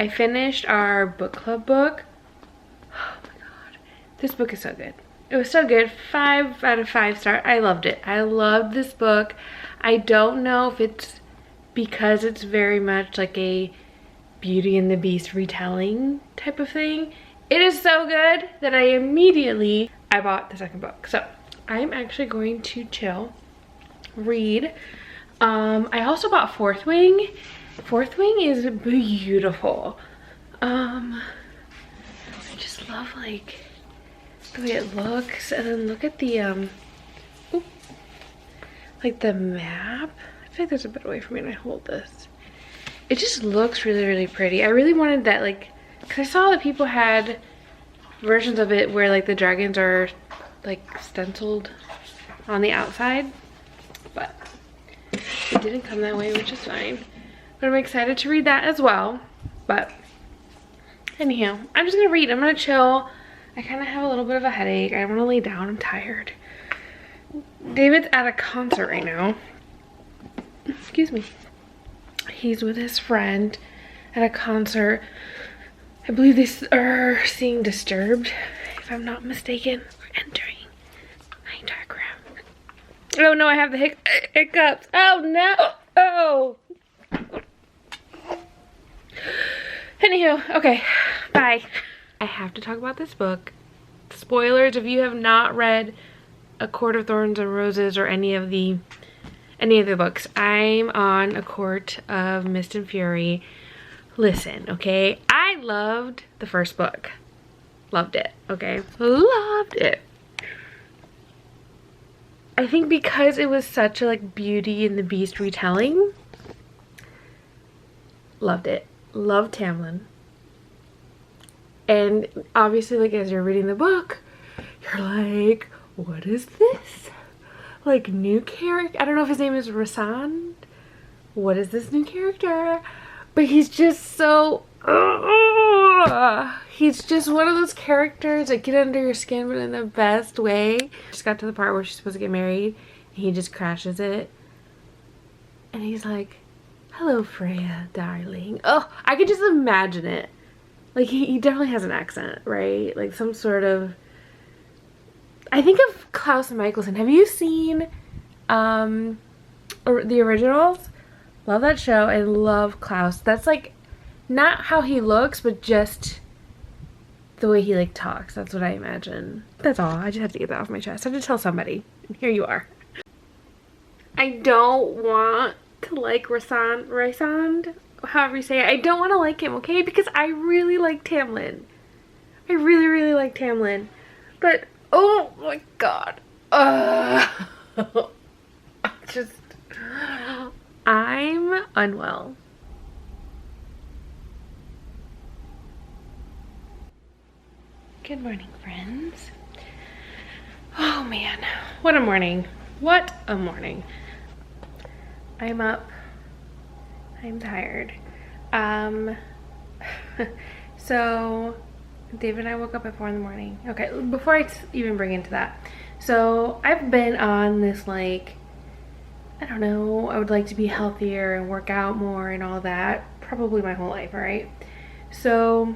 I finished our book club book. Oh my god. This book is so good. It was so good. 5 out of 5 stars. I loved it. I loved this book. I don't know if it's because it's very much like a Beauty and the Beast retelling type of thing. It is so good that I bought the second book. So I'm actually going to chill, read. I also bought Fourth Wing. Fourth Wing is beautiful. I just love like the way it looks, and then look at the like the map. I feel like there's a better way for me to hold this. It just looks really, really pretty. I really wanted that, like, because I saw that people had versions of it where like the dragons are like stenciled on the outside, but it didn't come that way, which is fine. But I'm excited to read that as well. But anyhow, I'm just gonna read. I'm gonna chill. I kind of have a little bit of a headache. I want to lay down. I'm tired. David's at a concert right now. Excuse me. He's with his friend at a concert. I believe they are seeing Disturbed, if I'm not mistaken. We're entering my dark room. Oh no, I have the hiccups. Oh no. Oh. Anywho, okay, bye. I have to talk about this book. Spoilers if you have not read A Court of Thorns and Roses or any of the books. I'm on A Court of Mist and Fury. Listen, okay? I loved the first book. Loved it, okay? Loved it. I think because it was such a like Beauty and the Beast retelling. Loved it. Loved Tamlin. And obviously, like, as you're reading the book, you're like, what is this? Like, new character? I don't know if his name is Rhysand. What is this new character? But he's just so... he's just one of those characters that get under your skin, but in the best way. Just got to the part where she's supposed to get married, and he just crashes it. And he's like, hello, Freya, darling. Oh, I could just imagine it. Like, he definitely has an accent, right? Like, some sort of... I think of Klaus Michelson. Have you seen the originals? Love that show. I love Klaus. That's, like, not how he looks, but just the way he, like, talks. That's what I imagine. That's all. I just have to get that off my chest. I have to tell somebody. And here you are. I don't want to like Rhysand, however you say it. I don't want to like him, okay? Because I really like Tamlin. I really, really like Tamlin. But, oh my god. Just, I'm unwell. Good morning, friends. Oh man, what a morning. What a morning. I'm up. I'm tired. So David and I woke up at 4 in the morning. Okay, before I even bring into that. So I've been on this, like, I don't know, I would like to be healthier and work out more and all that. Probably my whole life, right? So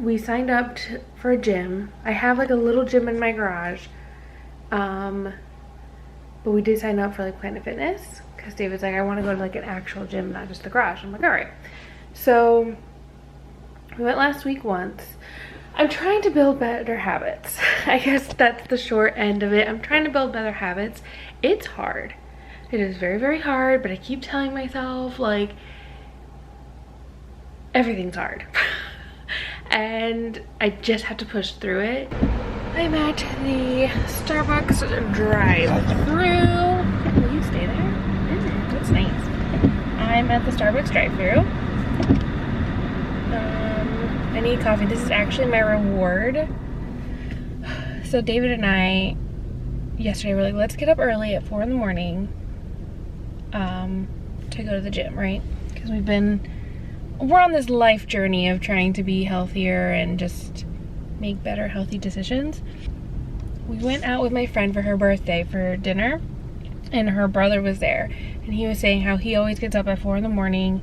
we signed up for a gym. I have like a little gym in my garage. But we did sign up for like Planet Fitness because David's like, I want to go to like an actual gym, not just the garage. I'm like, all right. So we went last week once. I'm trying to build better habits. I guess that's the short end of it. I'm trying to build better habits. It's hard. It is very, very hard, but I keep telling myself like everything's hard. And I just have to push through it. I'm at the Starbucks drive-thru. Will you stay there? That's nice. I'm at the Starbucks drive-thru. I need coffee. This is actually my reward. So David and I yesterday were like, let's get up early at 4 in the morning to go to the gym, right? Because we're on this life journey of trying to be healthier and just make better healthy decisions. We went out with my friend for her birthday for dinner, and her brother was there, and he was saying how he always gets up at 4 in the morning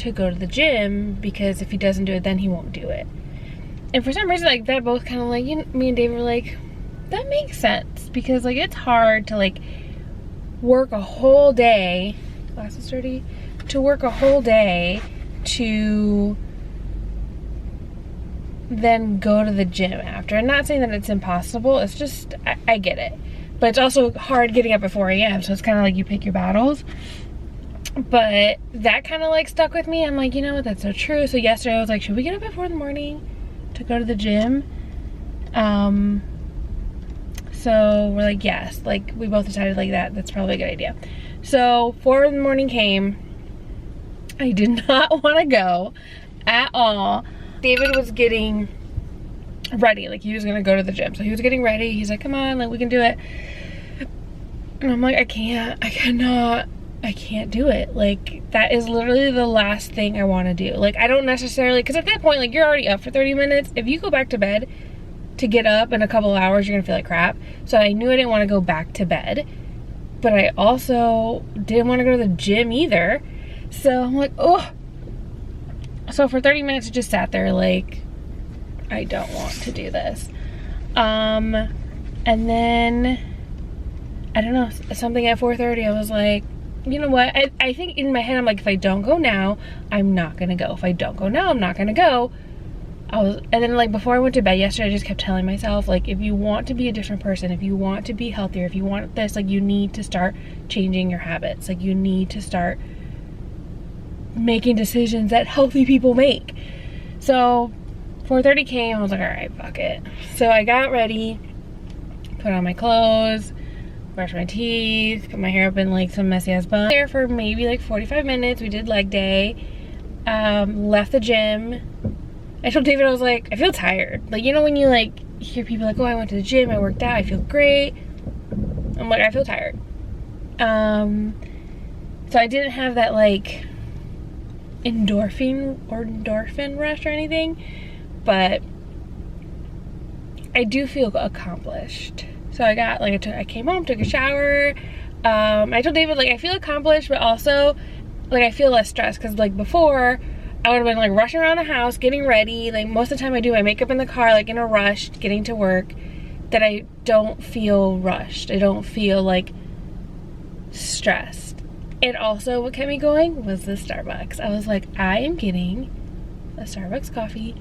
to go to the gym, because if he doesn't do it, then he won't do it. And for some reason, like, that both kind of like, you know, me and David were like, that makes sense, because like it's hard to like work a whole day, glasses dirty, to work a whole day to then go to the gym after. I'm not saying that it's impossible, it's just, I get it. But it's also hard getting up at 4 a.m. So it's kind of like you pick your battles. But that kind of like stuck with me. I'm like, you know what, that's so true. So yesterday I was like, should we get up at 4 in the morning to go to the gym? So we're like, yes. Like, we both decided like that's probably a good idea. So 4 in the morning came. I did not want to go at all. David was getting ready, like he was gonna go to the gym. So he was getting ready. He's like, come on, like we can do it. And I'm like, I can't do it. Like, that is literally the last thing I want to do. Like, I don't necessarily, because at that point, like, you're already up for 30 minutes. If you go back to bed to get up in a couple of hours, you're gonna feel like crap. So I knew I didn't want to go back to bed, but I also didn't want to go to the gym either. So I'm like, oh. So for 30 minutes, I just sat there like, I don't want to do this. And then, I don't know, something at 4:30, I was like, you know what? I think in my head, I'm like, if I don't go now, I'm not gonna go. If I don't go now, I'm not gonna go. And then like before I went to bed yesterday, I just kept telling myself, like, if you want to be a different person, if you want to be healthier, if you want this, like, you need to start changing your habits. Like, you need to start making decisions that healthy people make. So 4:30 came, I was like, all right, fuck it. So I got ready, put on my clothes, brushed my teeth, put my hair up in like some messy ass bun. There for maybe like 45 minutes. We did leg day. Left the gym. I told David, I was like, I feel tired. Like, you know when you like hear people like, oh, I went to the gym, I worked out, I feel great. I'm like, I feel tired. So I didn't have that like endorphin rush or anything, but I do feel accomplished. So I got like, I came home, took a shower. I told David, like, I feel accomplished, but also like I feel less stressed, because like before I would have been like rushing around the house, getting ready. Like most of the time I do my makeup in the car, like in a rush, getting to work, that I don't feel rushed. I don't feel like stressed. And also what kept me going was the Starbucks. I was like, I am getting a Starbucks coffee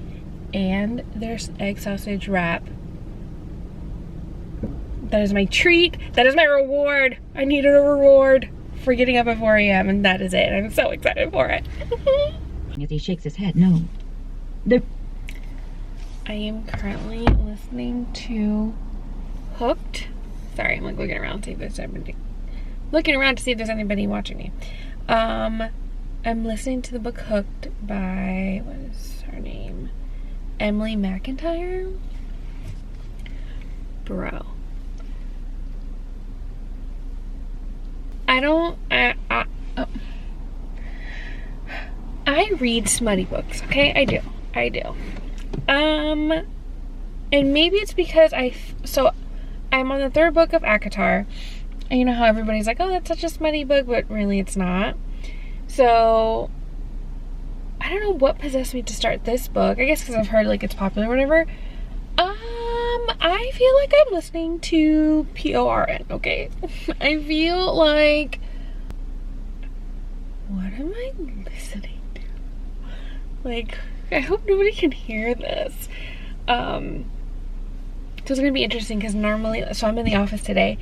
and there's egg sausage wrap. That is my treat. That is my reward. I needed a reward for getting up at 4 a.m. and that is it. I'm so excited for it. As he shakes his head, no. I am currently listening to Hooked. Sorry, I'm like looking around to see if there's anybody. Looking around to see if there's anybody watching me. I'm listening to the book Hooked by, what is her name? Emily McIntyre? Bro. I read smutty books, okay? I do. And maybe it's because I'm on the 3rd book of ACOTAR. And you know how everybody's like, oh, that's such a smutty book, but really it's not. So I don't know what possessed me to start this book. I guess because I've heard like it's popular or whatever. I feel like I'm listening to PORN, okay? I feel like, what am I listening to? Like, I hope nobody can hear this. So it's gonna be interesting because normally, so I'm in the office today,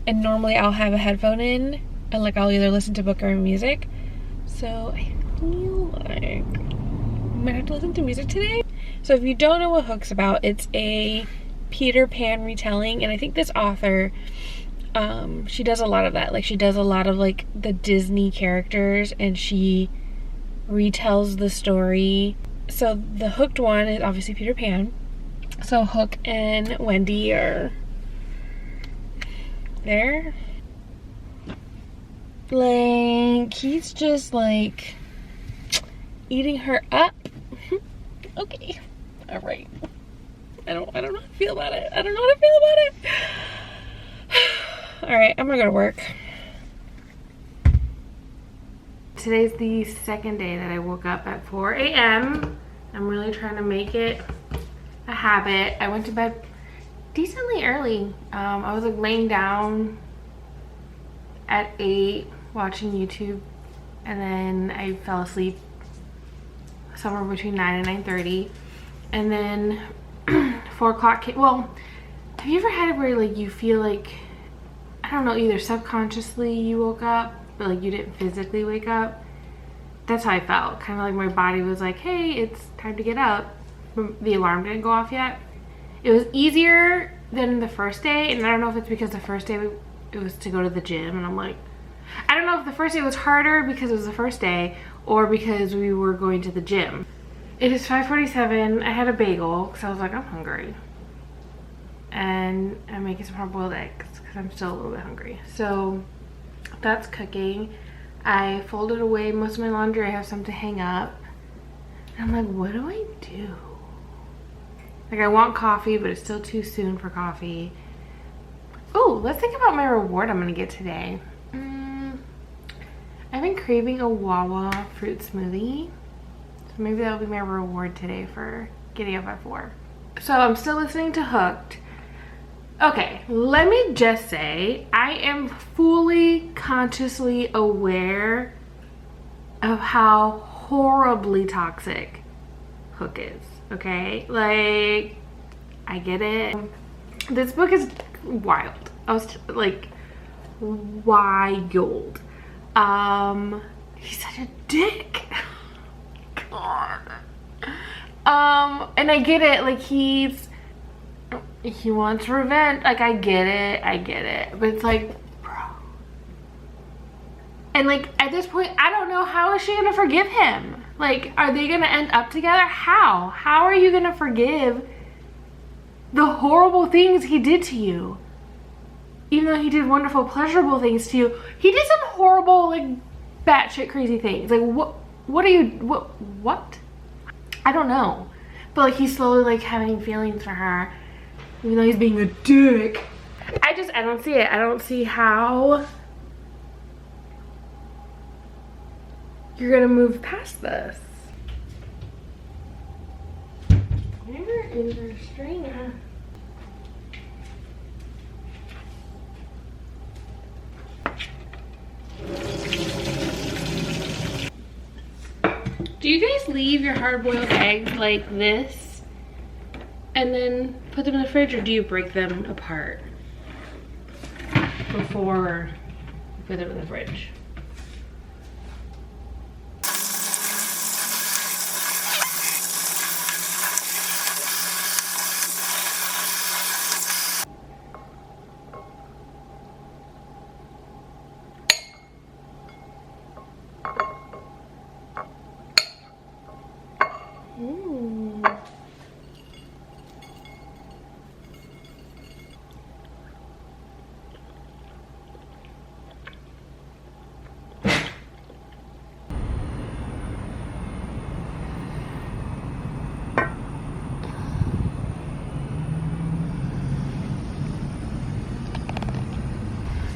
and normally I'll have a headphone in and like I'll either listen to book or music. So I feel like I might have to listen to music today. So if you don't know what Hook's about, it's a Peter Pan retelling, and I think this author, she does a lot of that. Like, she does a lot of like the Disney characters and she retells the story. So the Hooked one is obviously Peter Pan. So Hook and Wendy are there. Like, he's just like eating her up. Okay. All right. I don't know how to feel about it. All right, I'm gonna go to work. today's the second day that I woke up at 4 a.m. I'm really trying to make it a habit. I went to bed decently early. I was like laying down at 8 watching YouTube, and then I fell asleep somewhere between 9 and 9:30, and then 4 o'clock came. Well, have you ever had it where like you feel like, I don't know, either subconsciously you woke up but like you didn't physically wake up? That's how I felt. Kind of like my body was like, hey, it's time to get up. The alarm didn't go off yet. It was easier than the first day, and I don't know if it's because the first day it was to go to the gym, and I'm like, I don't know if the first day was harder because it was the first day or because we were going to the gym. It is 5:47. I had a bagel because I was like, I'm hungry. And I'm making some hard-boiled eggs because I'm still a little bit hungry. So that's cooking. I folded away most of my laundry. I have some to hang up. And I'm like, what do I do? Like, I want coffee, but it's still too soon for coffee. Oh, let's think about my reward I'm gonna get today. I've been craving a Wawa fruit smoothie. So maybe that'll be my reward today for getting up at 4. So I'm still listening to Hooked. Okay, let me just say, I am fully consciously aware of how horribly toxic Hook is, okay? Like, I get it. This book is wild. I was like, wild. He's such a dick. God. And I get it, like he wants revenge. Like, I get it. But it's like, bro. And like, at this point, I don't know, how is she gonna forgive him? Like, are they gonna end up together? How? How are you gonna forgive the horrible things he did to you? Even though he did wonderful, pleasurable things to you, he did some horrible, like, batshit crazy things. Like, what? I don't know. But like, he's slowly like having feelings for her, even though he's being a dick. I don't see it. I don't see how you're gonna move past this. Where is your strainer? Do you guys leave your hard-boiled eggs like this and then put them in the fridge, or do you break them apart before you put them in the fridge?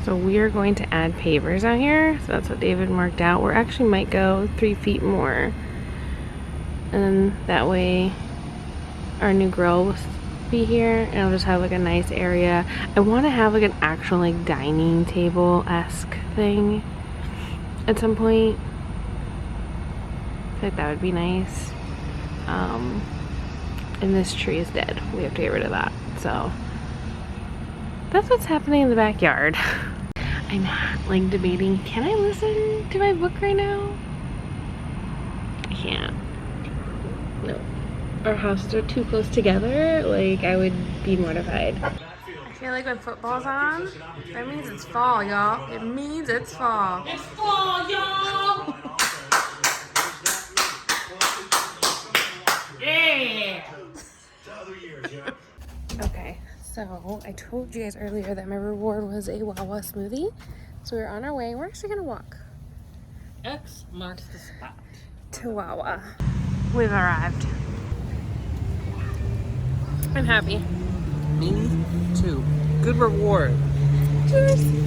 So we are going to add pavers out here. So that's what David marked out. We actually might go 3 feet more. And then that way our new grill will be here, and I'll just have like a nice area. I want to have like an actual like dining table-esque thing at some point. I feel like that would be nice. And this tree is dead. We have to get rid of that. So that's what's happening in the backyard. I'm like debating, can I listen to my book right now? I can't. No. Our houses are too close together. Like, I would be mortified. I feel like when football's on, that means it's fall, y'all. It means it's fall. It's fall, y'all! Yeah! Okay. So, I told you guys earlier that my reward was a Wawa smoothie. So we're on our way. We're actually gonna walk. X marks the spot. To Wawa. We've arrived. I'm happy. Me too. Good reward. Cheers.